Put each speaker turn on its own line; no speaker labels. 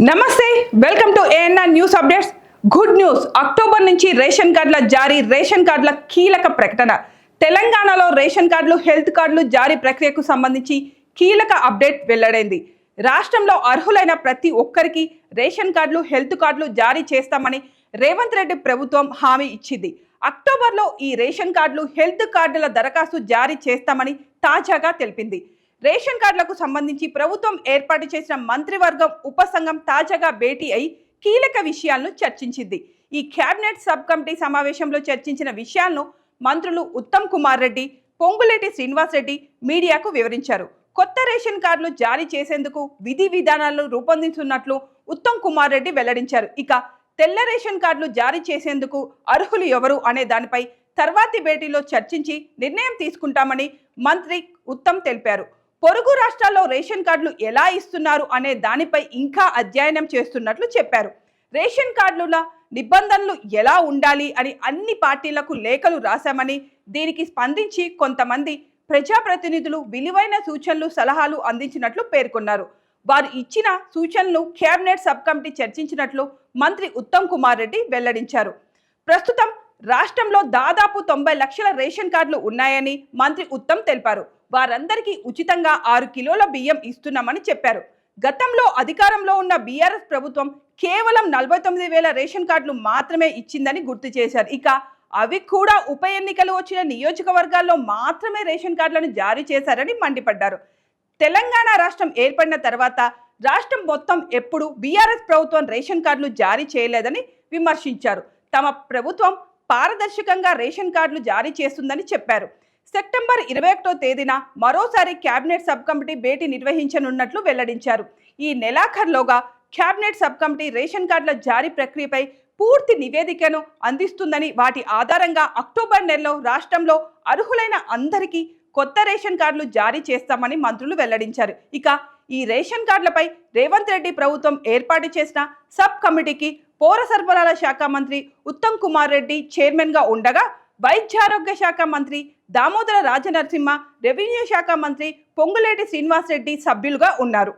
నమస్తే welcome to ANR news updates. Good news, October నుంచి ration కార్డుల జారీ. రేషన్ కార్డుల కీలక ప్రకటన. తెలంగాణలో రేషన్ కార్డులు, హెల్త్ కార్డులు జారీ ప్రక్రియకు సంబంధించి కీలక అప్డేట్ వెల్లడైంది. రాష్ట్రంలో అర్హులైన ప్రతి ఒక్కరికి రేషన్ కార్డులు, హెల్త్ కార్డులు జారీ చేస్తామని రేవంత్ రెడ్డి ప్రభుత్వం హామీ ఇచ్చింది. అక్టోబర్లో ఈ రేషన్ కార్డులు, హెల్త్ కార్డుల దరఖాస్తు జారీ చేస్తామని తాజాగా తెలిపింది. రేషన్ కార్డులకు సంబంధించి ప్రభుత్వం ఏర్పాటు చేసిన మంత్రివర్గం ఉపసంఘం తాజాగా భేటీ అయి కీలక విషయాలను చర్చించింది. ఈ కేబినెట్ సబ్ కమిటీ సమావేశంలో చర్చించిన విషయాలను మంత్రులు ఉత్తమ్ కుమార్ రెడ్డి, పొంగులేటి శ్రీనివాస్ రెడ్డి మీడియాకు వివరించారు. కొత్త రేషన్ కార్డులు జారీ చేసేందుకు విధి విధానాలను రూపొందించున్నట్లు ఉత్తమ్ కుమార్ రెడ్డి వెల్లడించారు. ఇక తెల్ల రేషన్ కార్డులు జారీ చేసేందుకు అర్హులు ఎవరు అనే దానిపై తర్వాతి భేటీలో చర్చించి నిర్ణయం తీసుకుంటామని మంత్రి ఉత్తమ్ తెలిపారు. పొరుగు రాష్ట్రాల్లో రేషన్ కార్డులు ఎలా ఇస్తున్నారు అనే దానిపై ఇంకా అధ్యయనం చేస్తున్నట్లు చెప్పారు. రేషన్ కార్డుల నిబంధనలు ఎలా ఉండాలి అని అన్ని పార్టీలకు లేఖలు రాశామని, దీనికి స్పందించి కొంతమంది ప్రజాప్రతినిధులు విలువైన సూచనలు, సలహాలు అందించినట్లు పేర్కొన్నారు. వారు ఇచ్చిన సూచనలు కేబినెట్ సబ్ కమిటీ చర్చించినట్లు మంత్రి ఉత్తమ్ కుమార్ రెడ్డి వెల్లడించారు. ప్రస్తుతం రాష్ట్రంలో దాదాపు 90 లక్షల రేషన్ కార్డులు ఉన్నాయని మంత్రి ఉత్తమ్ తెలిపారు. వారందరికీ ఉచితంగా 6 కిలోల బియ్యం ఇస్తున్నామని చెప్పారు. గతంలో అధికారంలో ఉన్న బీఆర్ఎస్ ప్రభుత్వం కేవలం 49,000 రేషన్ కార్డులు మాత్రమే ఇచ్చిందని గుర్తు చేశారు. ఇక అవి కూడా ఉప ఎన్నికలు వచ్చిన నియోజకవర్గాల్లో మాత్రమే రేషన్ కార్డులను జారీ చేశారని మండిపడ్డారు. తెలంగాణ రాష్ట్రం ఏర్పడిన తర్వాత రాష్ట్రం మొత్తం ఎప్పుడు బీఆర్ఎస్ ప్రభుత్వం రేషన్ కార్డులు జారీ చేయలేదని విమర్శించారు. తమ ప్రభుత్వం పారదర్శకంగా రేషన్ కార్డులు జారీ చేస్తుందని చెప్పారు. సెప్టెంబర్ 21వ తేదీన మరోసారి కేబినెట్ సబ్ కమిటీ భేటీ నిర్వహించనున్నట్లు వెల్లడించారు. ఈ నెలాఖరులోగా కేబినెట్ సబ్ కమిటీ రేషన్ కార్డుల జారీ ప్రక్రియపై పూర్తి నివేదికను అందిస్తుందని, వాటి ఆధారంగా అక్టోబర్ నెలలో రాష్ట్రంలో అర్హులైన అందరికీ కొత్త రేషన్ కార్డులు జారీ చేస్తామని మంత్రులు వెల్లడించారు. ఇక ఈ రేషన్ కార్డులపై రేవంత్ రెడ్డి ప్రభుత్వం ఏర్పాటు చేసిన సబ్ కమిటీకి పౌర సరఫరాల శాఖ మంత్రి ఉత్తమ్ కుమార్ రెడ్డి చైర్మన్ గా ఉండగా, వైద్యారోగ్య శాఖ మంత్రి దామోదర రాజనరసింహ, రెవెన్యూ శాఖ మంత్రి పొంగులేటి శ్రీనివాస్ రెడ్డి సభ్యులుగా ఉన్నారు.